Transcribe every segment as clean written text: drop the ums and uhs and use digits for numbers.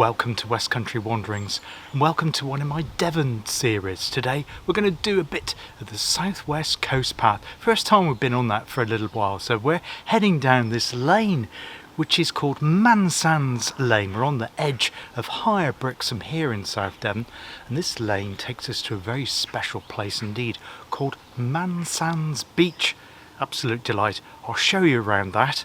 Welcome to West Country Wanderings and welcome to one of my Devon series. Today we're going to do a bit of the Southwest Coast Path. First time we've been on that for a little while, so we're heading down this lane which is called Mansands Lane. We're on the edge of Higher Brixham here in South Devon, and this lane takes us to a very special place indeed called Mansands Beach. Absolute delight. I'll show you around that.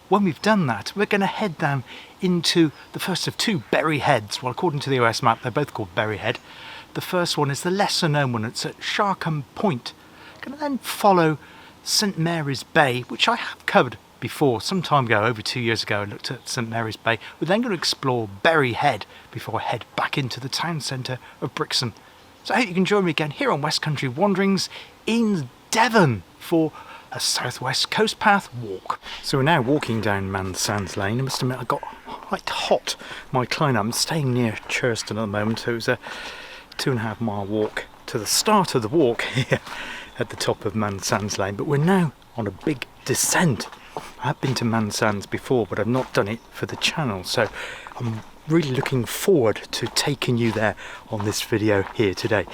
When we've done that, we're going to head down into the first of two Berry Heads. Well, according to the OS map, they're both called Berry Head. The first one is the lesser known one. It's at Sharkham Point. Going to then follow St Mary's Bay, which I have covered before some time ago, over 2 years ago. I looked at St Mary's Bay. We're then going to explore Berry Head before I head back into the town centre of Brixham. So I hope you can join me again here on West Country Wanderings in Devon for a Southwest Coast Path walk. So we're now walking down Mansands Lane. I must admit I got quite hot my climb. I'm staying near Churston at the moment, so it was a 2.5 mile walk to the start of the walk here at the top of Mansands Lane. But we're now on a big descent. I have been to Mansands before, but I've not done it for the channel, so I'm really looking forward to taking you there on this video here today.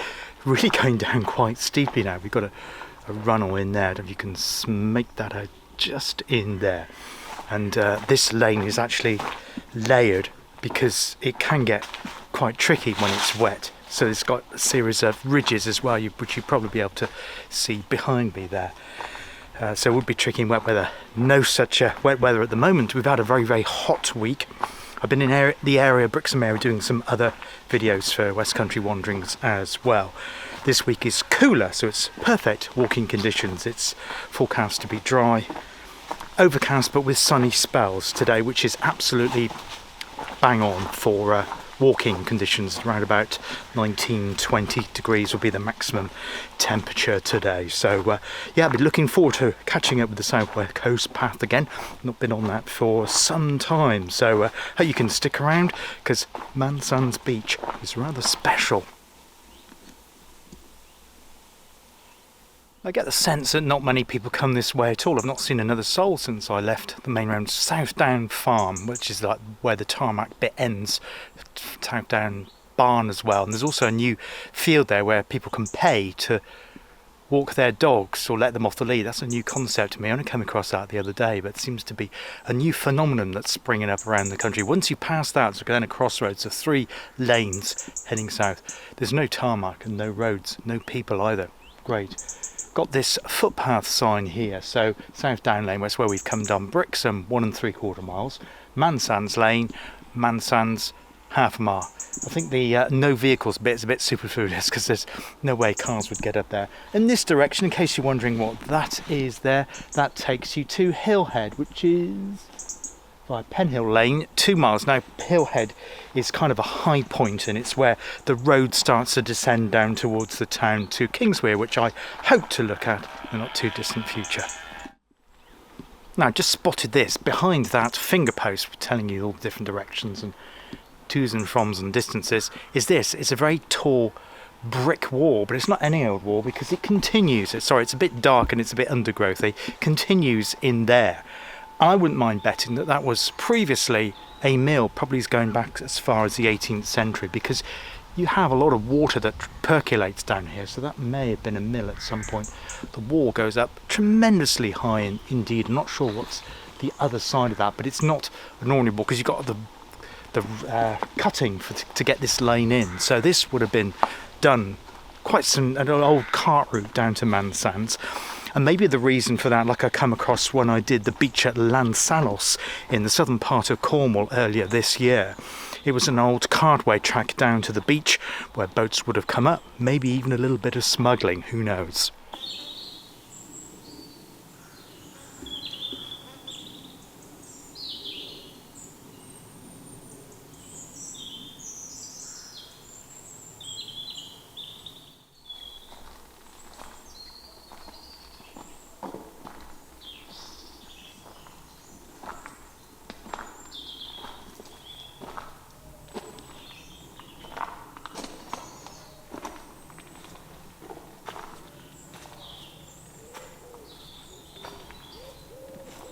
Really going down quite steeply now. We've got a runnel in there, and you can make that out just in there. And this lane is actually layered because it can get quite tricky when it's wet. So it's got a series of ridges as well, which you'll probably be able to see behind me there. So it would be tricky in wet weather. No such wet weather at the moment. We've had a very, very hot week. I've been in the area, Brixham area, doing some other videos for West Country Wanderings as well. This week is cooler, so it's perfect walking conditions. It's forecast to be dry, overcast, but with sunny spells today, which is absolutely bang on for walking conditions. Around about 19-20 degrees will be the maximum temperature today. So yeah, I'll be looking forward to catching up with the Southwest Coast Path again. Not been on that for some time, so hope you can stick around because Mansands Beach is rather special. I get the sense that not many people come this way at all. I've not seen another soul since I left the main road. South Down Farm, which is like where the tarmac bit ends, South Down Barn as well. And there's also a new field there where people can pay to walk their dogs or let them off the lead. That's a new concept to me. I only came across that the other day, but it seems to be a new phenomenon that's springing up around the country. Once you pass that, so then a crossroads of 3 lanes heading south, there's no tarmac and no roads, no people either. Great. Got this footpath sign here, so South Down Lane, that's where we've come down. Brixham 1 3/4 miles, Mansands Lane, Mansands half a mile. I think the no vehicles bit is a bit superfluous because there's no way cars would get up there. In this direction, in case you're wondering what that is there, that takes you to Hillhead, which is by Penhill Lane, 2 miles. Now Hillhead is kind of a high point, and it's where the road starts to descend down towards the town to Kingswear, which I hope to look at in a not too distant future. Now just spotted this behind that finger post telling you all the different directions and to's and froms and distances. It's a very tall brick wall, but it's not any old wall because it continues. It's a bit dark and it's a bit undergrowthy. Continues in there. I wouldn't mind betting that was previously a mill, probably is going back as far as the 18th century, because you have a lot of water that percolates down here, so that may have been a mill at some point. The wall goes up tremendously high indeed. I'm not sure what's the other side of that, but it's not an ordinary wall because you've got the cutting to get this lane in. So this would have been done an old cart route down to Mansands. And maybe the reason for that, like I come across when I did the beach at Lansalos in the southern part of Cornwall earlier this year. It was an old cartway track down to the beach where boats would have come up, maybe even a little bit of smuggling, who knows.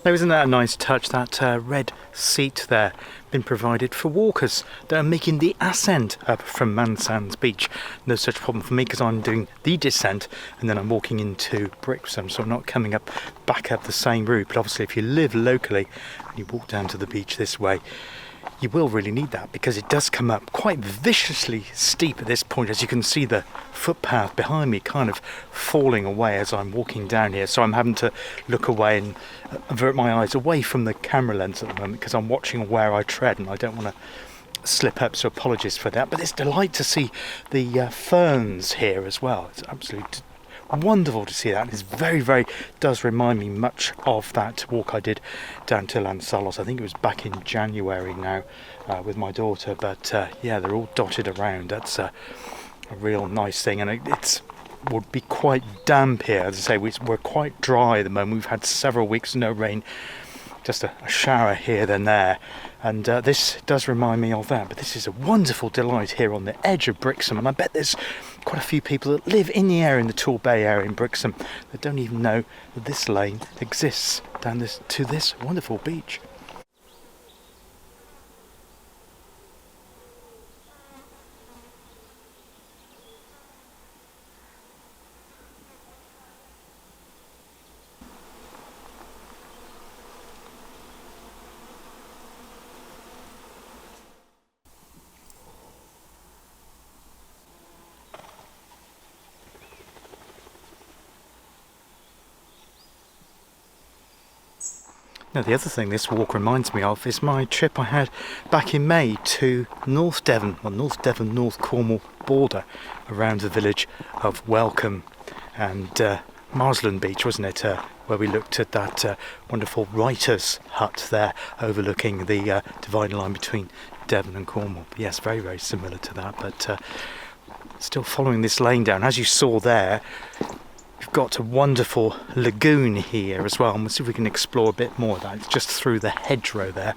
Now, isn't that a nice touch, that red seat there been provided for walkers that are making the ascent up from Mansands Beach. No such problem for me because I'm doing the descent and then I'm walking into Brixham, so I'm not coming back up the same route. But obviously if you live locally and you walk down to the beach this way, you will really need that because it does come up quite viciously steep at this point. As you can see, the footpath behind me kind of falling away as I'm walking down here, so I'm having to look away and avert my eyes away from the camera lens at the moment because I'm watching where I tread and I don't want to slip up, so apologies for that. But it's a delight to see the ferns here as well. It's absolutely wonderful to see that. It's very does remind me much of that walk I did down to Lanzalos. I think it was back in January now with my daughter, but yeah, they're all dotted around. That's a real nice thing, and it would be quite damp here. As I say, we're quite dry at the moment. We've had several weeks no rain, just a shower here then there, and this does remind me of that. But this is a wonderful delight here on the edge of Brixham, and I bet there's quite a few people that live in the area, in the Tool Bay area in Brixham, that don't even know that this lane exists down to this wonderful beach. Now, the other thing this walk reminds me of is my trip I had back in May to North Devon, North Cornwall border, around the village of Welcome and Marsland Beach, wasn't it? Where we looked at that wonderful writer's hut there overlooking the dividing line between Devon and Cornwall. But yes, very similar to that, but still following this lane down. As you saw there, we've got a wonderful lagoon here as well, and we'll see if we can explore a bit more of that. It's just through the hedgerow there.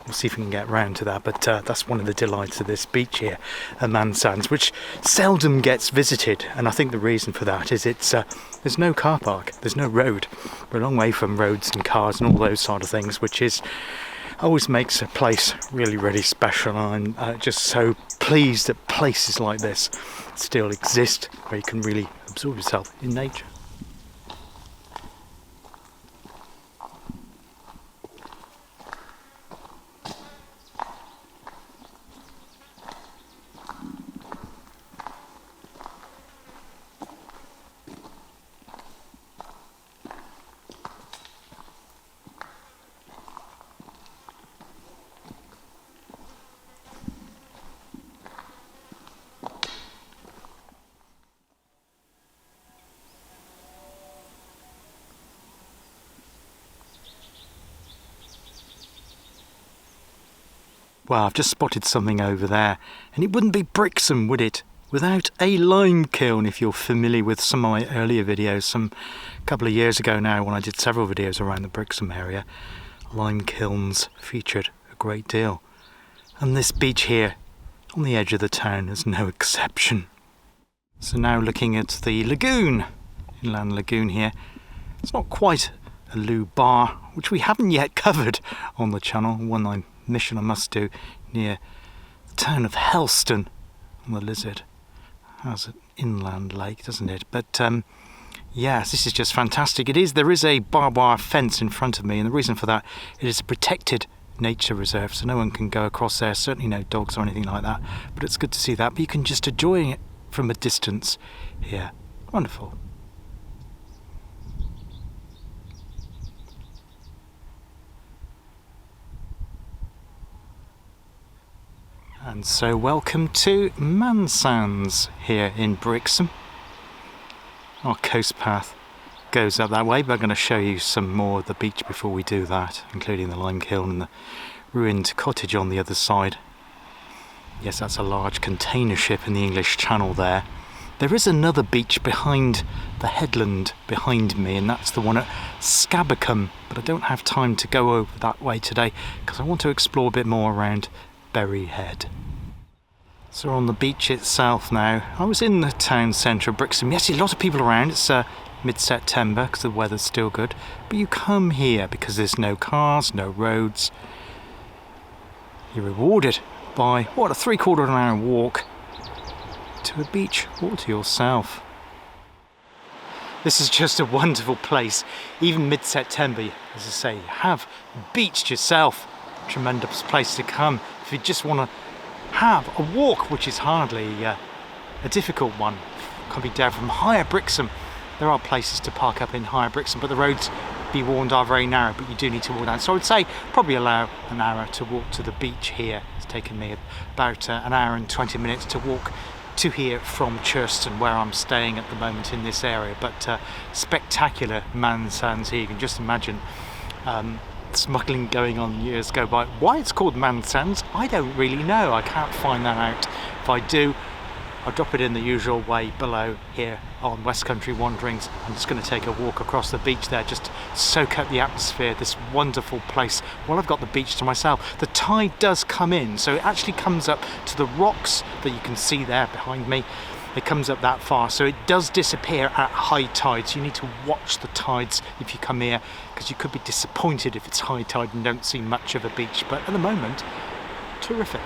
We'll see if we can get round to that, but that's one of the delights of this beach here at Mansands, which seldom gets visited, and I think the reason for that is there's no car park, there's no road. We're a long way from roads and cars and all those sort of things, which always makes a place really special. And I'm just so pleased that places like this still exist where you can really absorb yourself in nature. Wow, I've just spotted something over there, and it wouldn't be Brixham, would it, without a lime kiln. If you're familiar with some of my earlier videos, some couple of years ago now, when I did several videos around the Brixham area, lime kilns featured a great deal. And this beach here, on the edge of the town, is no exception. So now looking at the lagoon, inland lagoon here. It's not quite a loo bar, which we haven't yet covered on the channel, one mission I must do near the town of Helston on the Lizard. Has an inland lake, doesn't it? But yes, this is just fantastic. There is a barbed wire fence in front of me, and the reason for that, it is a protected nature reserve, so no one can go across there, certainly no dogs or anything like that, but it's good to see that. But you can just enjoy it from a distance here. Wonderful. And so welcome to Mansands here in Brixham. Our coast path goes up that way, but I'm going to show you some more of the beach before we do that, including the lime kiln and the ruined cottage on the other side. Yes, that's a large container ship in the English Channel there. There is another beach behind the headland behind me, and that's the one at Sharkham, but I don't have time to go over that way today because I want to explore a bit more around Berry Head. So on the beach itself now. I was in the town centre of Brixham. Yes, a lot of people around. It's mid-September because the weather's still good, but you come here because there's no cars, no roads. You're rewarded by, what, a 3/4 of an hour walk to a beach all to yourself. This is just a wonderful place. Even mid-September, as I say, you have the beach to yourself. Tremendous place to come if you just want to have a walk, which is hardly a difficult one. Coming down from higher Brixham, there are places to park up in higher Brixham, but the roads, be warned, are very narrow, but you do need to walk down. So I would say probably allow an hour to walk to the beach here. It's taken me about an hour and 20 minutes to walk to here from Churston, where I'm staying at the moment in this area. But spectacular Mansands here. You can just imagine smuggling going on years go by. Why it's called Mansands, I don't really know. I can't find that out. If I do, I'll drop it in the usual way below here on West Country Wanderings. I'm just going to take a walk across the beach there, just soak up the atmosphere, this wonderful place. Well, I've got the beach to myself. The tide does come in, so it actually comes up to the rocks that you can see there behind me. It comes up that far, so it does disappear at high tide. So you need to watch the tides if you come here, because you could be disappointed if it's high tide and don't see much of a beach. But at the moment, terrific.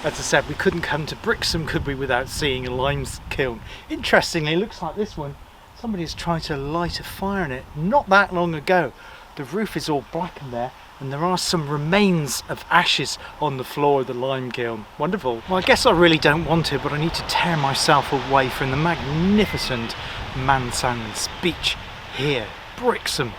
As I said, we couldn't come to Brixham, could we, without seeing a lime kiln. Interestingly, it looks like this one, somebody's tried to light a fire in it not that long ago. The roof is all blackened there, and there are some remains of ashes on the floor of the lime kiln. Wonderful. Well, I guess I really don't want to, but I need to tear myself away from the magnificent Mansands Beach here, Brixham.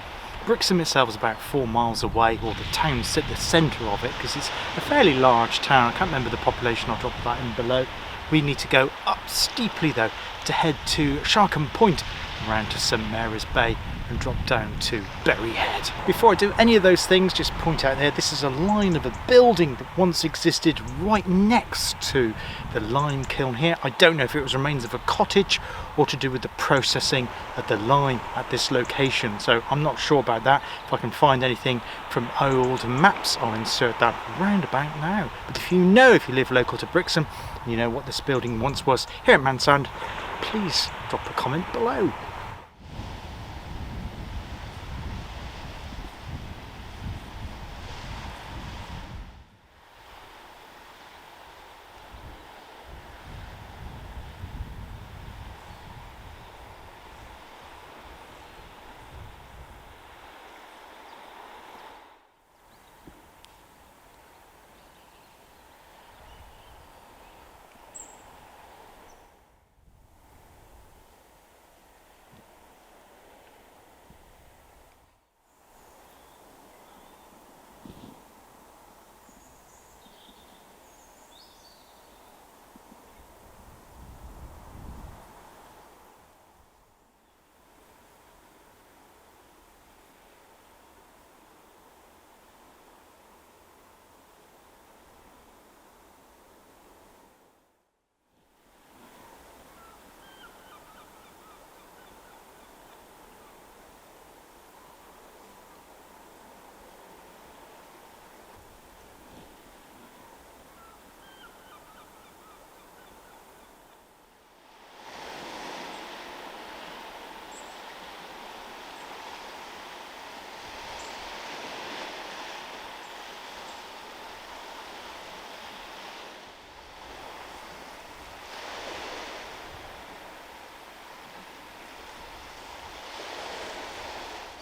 Brixham itself is about 4 miles away, or the town's at the centre of it, because it's a fairly large town. I can't remember the population, I'll drop that in below. We need to go up steeply though to head to Sharkham Point, around to St Mary's Bay, and drop down to Berry Head. Before I do any of those things, just point out there, this is a line of a building that once existed right next to the lime kiln here. I don't know if it was remains of a cottage or to do with the processing of the lime at this location, so I'm not sure about that. If I can find anything from old maps, I'll insert that round about now. But if you live local to Brixham, you know what this building once was here at Mansand, please drop a comment below.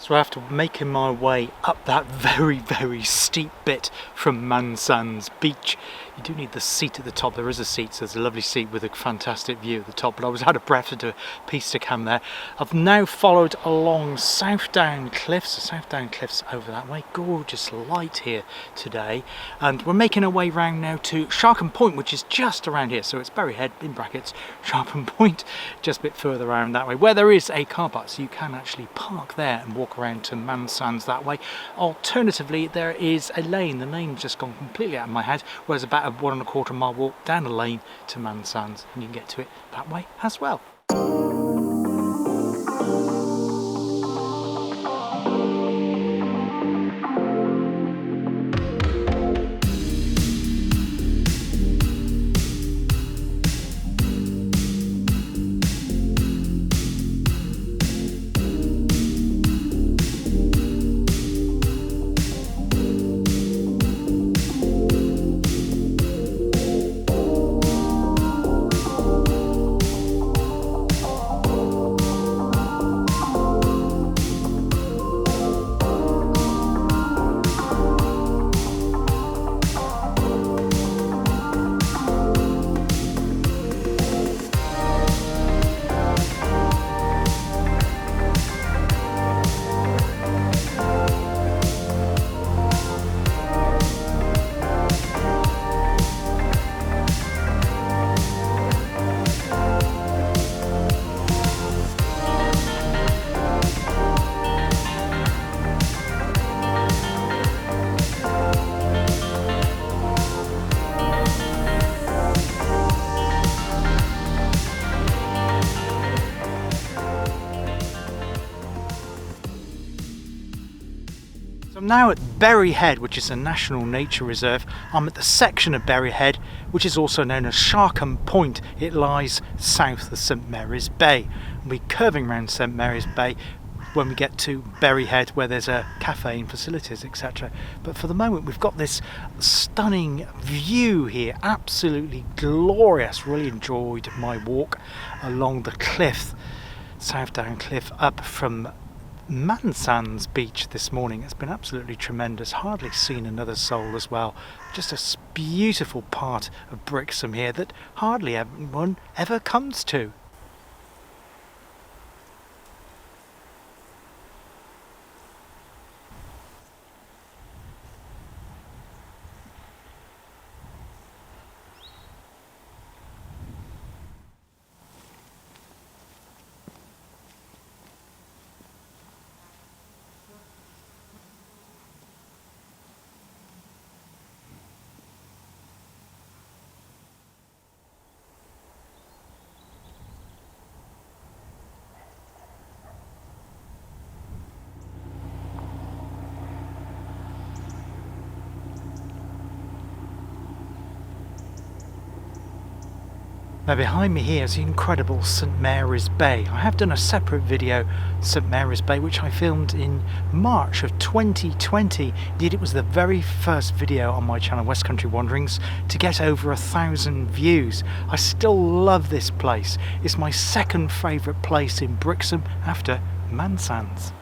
So after making my way up that very steep bit from Mansands Beach, you do need the seat at the top. There is a seat, so there's a lovely seat with a fantastic view at the top, but I was out of breath to do a piece to come there. I've now followed along South Down Cliffs, the South Down Cliffs over that way. Gorgeous light here today, and we're making our way round now to Sharkham Point, which is just around here. So it's Bury Head, in brackets, Sharkham Point, just a bit further around that way, where there is a car park, so you can actually park there and walk around to Mansands that way. Alternatively, there is a lane. The name's just gone completely out of my head, whereas about a 1.25 mile walk down a lane to Mansands, and you can get to it that way as well. I'm now at Bury Head, which is a national nature reserve. I'm at the section of Bury Head which is also known as Sharkham Point. It lies south of St Mary's Bay. We'll be curving around St Mary's Bay when we get to Bury Head, where there's a cafe and facilities, etc. But for the moment we've got this stunning view here, absolutely glorious. Really enjoyed my walk along the cliff, South Down Cliff, up from Mansands Beach this morning. It's been absolutely tremendous. Hardly seen another soul as well. Just a beautiful part of Brixham here that hardly anyone ever comes to. Now behind me here is the incredible St Mary's Bay. I have done a separate video, St Mary's Bay, which I filmed in March of 2020. Indeed, it was the very first video on my channel, West Country Wanderings, to get over 1,000 views. I still love this place. It's my second favourite place in Brixham after Mansands.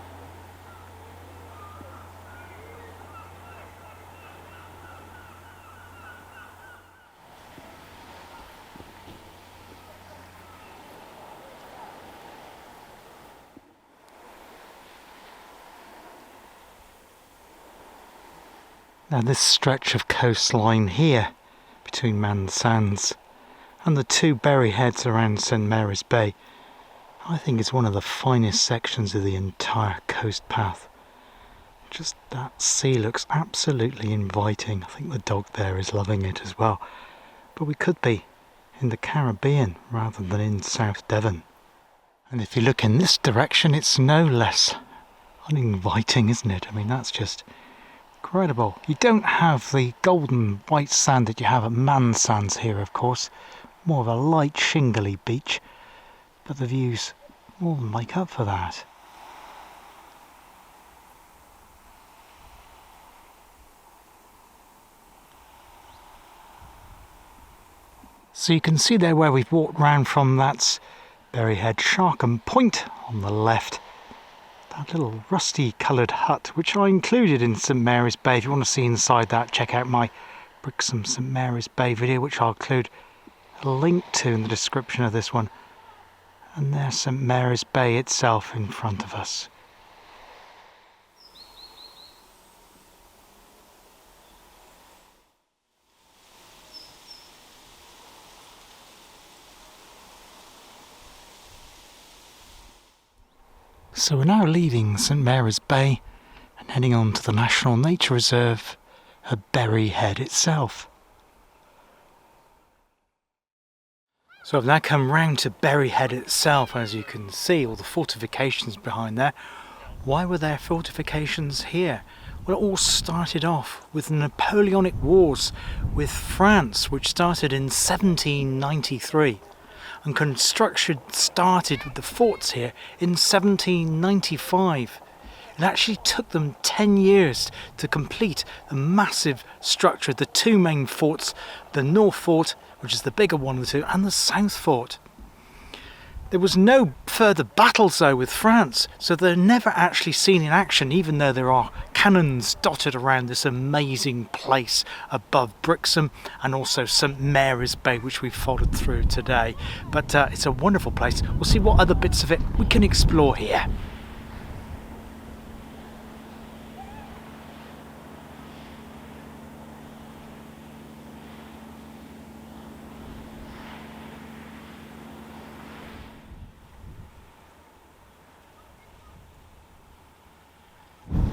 Now this stretch of coastline here between Mansands and the two Bury Heads around St Mary's Bay, I think is one of the finest sections of the entire coast path. Just that sea looks absolutely inviting. I think the dog there is loving it as well. But we could be in the Caribbean rather than in South Devon. And if you look in this direction, it's no less uninviting, isn't it? I mean, that's just incredible. You don't have the golden white sand that you have at Mansands here, of course. More of a light shingly beach, but the views more than make up for that. So you can see there where we've walked round from, that's Bury Head, Sharkham Point on the left. that little rusty coloured hut, which I included in St Mary's Bay. If you want to see inside that, check out my Brixham St Mary's Bay video, which I'll include a link to in the description of this one. And there's St Mary's Bay itself in front of us. So we're now leaving St Mary's Bay and heading on to the National Nature Reserve at Berry Head itself. So I've now come round to Berry Head itself. As you can see, all the fortifications behind there. Why were there fortifications here? Well, it all started off with the Napoleonic Wars with France, which started in 1793. And construction started with the forts here in 1795. It actually took them 10 years to complete the massive structure, the two main forts, the North Fort, which is the bigger one of the two, and the South Fort. There was no further battles though with France, so they're never actually seen in action, even though there are cannons dotted around this amazing place above Brixham and also St Mary's Bay, which we've followed through today. But it's a wonderful place. We'll see what other bits of it we can explore here.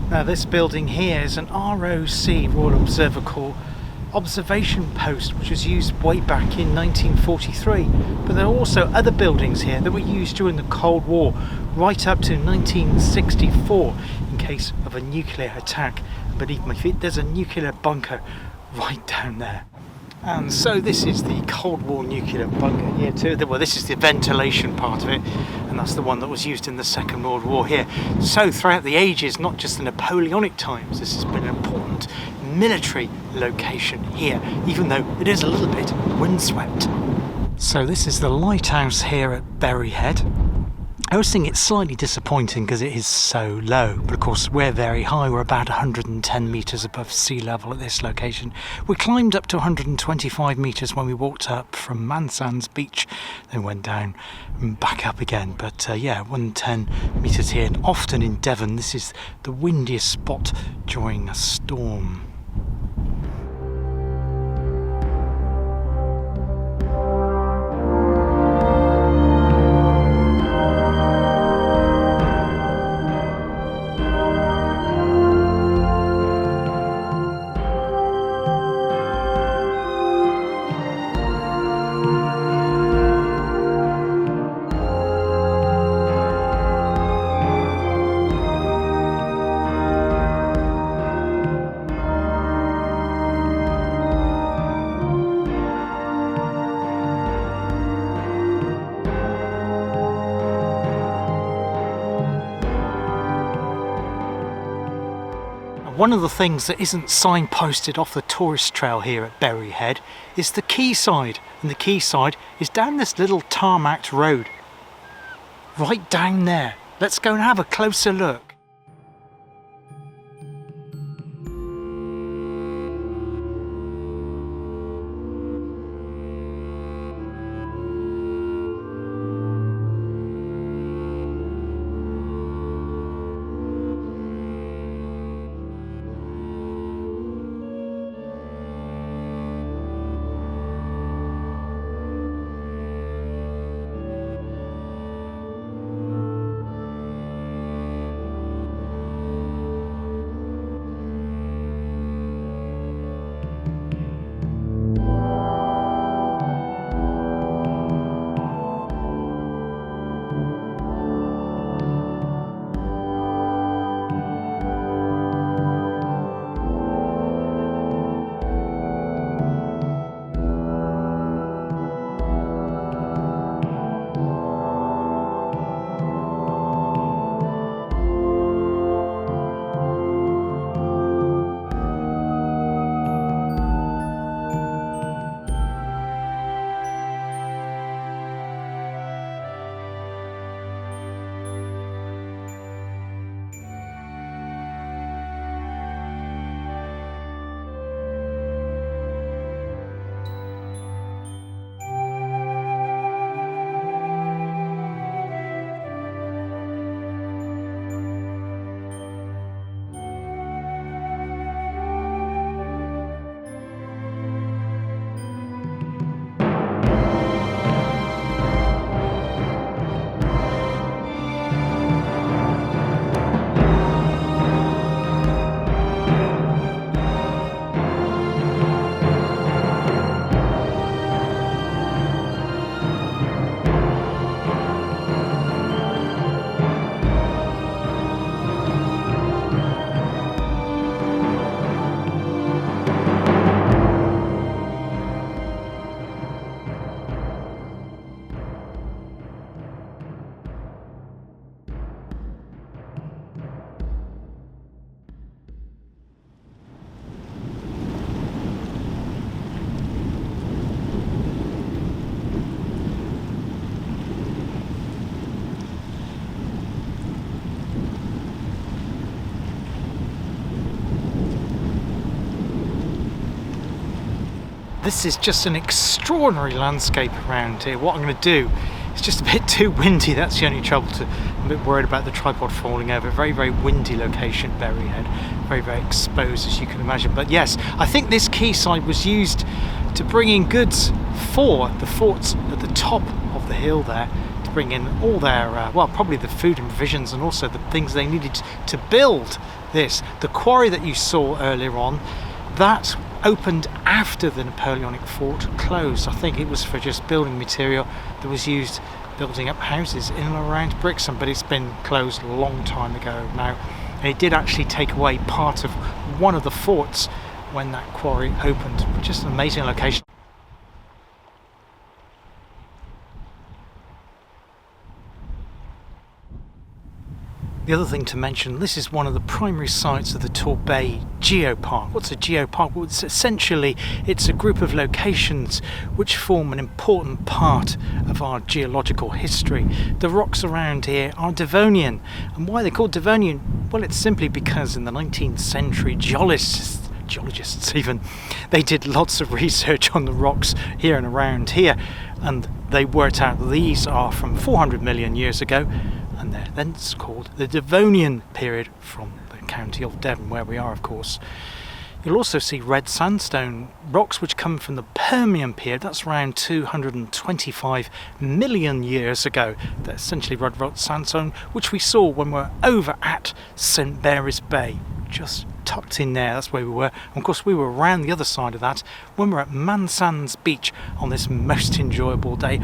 Now this building here is an ROC, Royal Observatory observation post, which was used way back in 1943. But there are also other buildings here that were used during the Cold War right up to 1964 in case of a nuclear attack. And beneath my feet there's a nuclear bunker right down there. And so this is the Cold War nuclear bunker here too. Well, this is the ventilation part of it, and that's the one that was used in the Second World War here. So throughout the ages, not just the Napoleonic times, this has been an important military location here, even though it is a little bit windswept. So this is the lighthouse here at Berry Head. I always think it's slightly disappointing because it is so low, but of course we're very high. We're about 110 metres above sea level at this location. We climbed up to 125 metres when we walked up from Mansands Beach, then went down and back up again. But yeah, 110 metres here, and often in Devon this is the windiest spot during a storm. One of the things that isn't signposted off the tourist trail here at Berry Head is the quayside, and the quayside is down this little tarmacked road. Right down there. Let's go and have a closer look. This is just an extraordinary landscape around here. What I'm going to do, it's just a bit too windy, that's the only trouble. I'm a bit worried about the tripod falling over. Very, very windy location, Berry Head. Very, very exposed, as you can imagine. But yes, I think this quayside was used to bring in goods for the forts at the top of the hill there, to bring in all their, well, probably the food and provisions and also the things they needed to build this. The quarry that you saw earlier on, that opened after the Napoleonic fort closed. I think it was for just building material that was used building up houses in and around Brixham, but it's been closed a long time ago now. And it did actually take away part of one of the forts when that quarry opened. Just an amazing location. The other thing to mention, this is one of the primary sites of the Torbay Geopark. What's a geopark? Well, it's a group of locations which form an important part of our geological history. The rocks around here are Devonian. And why they're called Devonian? Well, it's simply because in the 19th century geologists even, they did lots of research on the rocks here and around here, and they worked out that these are from 400 million years ago, and they're then called the Devonian period from the county of Devon, where we are, of course. You'll also see red sandstone rocks which come from the Permian period. That's around 225 million years ago. They're essentially red sandstone, which we saw when we were over at St Mary's Bay, just tucked in there. That's where we were. And of course we were around the other side of that when we were at Mansands Beach on this most enjoyable day.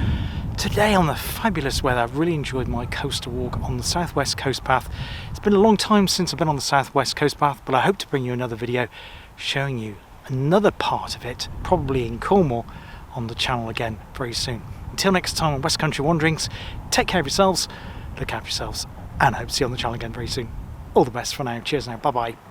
Today on the fabulous weather, I've really enjoyed my coastal walk on the Southwest Coast Path. It's been a long time since I've been on the Southwest Coast Path, but I hope to bring you another video showing you another part of it, probably in Cornwall, on the channel again very soon. Until next time on West Country Wanderings, take care of yourselves, look after yourselves, and I hope to see you on the channel again very soon. All the best for now. Cheers now. Bye bye.